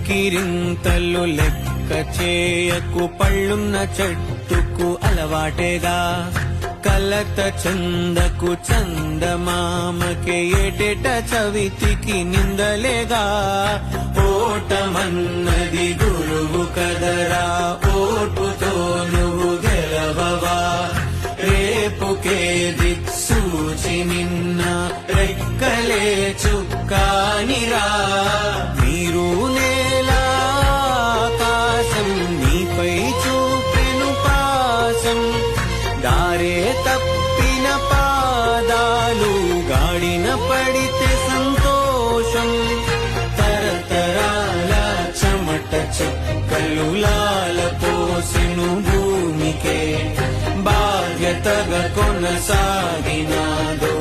కేరింతలు లెక్క చేయకు, పళ్ళున్న చెట్టుకు అలవాటేగా. కలత చందకు చందమామకే ఏటేట చవితికి నిందలేగా. ఓటమన్నది గురువు కదరా, ఓటుతో నువ్వు గెలవవా. రేపుకే దిక్సూచి నిన్న రెక్కలే చుక్కానిరా. మీరు నేల ఆకాశం నీపై చూపెను పాశం. దారే తప్పిన పాదాలు గాడిన పడితే సంతోషం. తరతరాల చెమట చుక్కలు లాల పోసెను భూమికే, బాధ్యతగా కొనసాగినాదో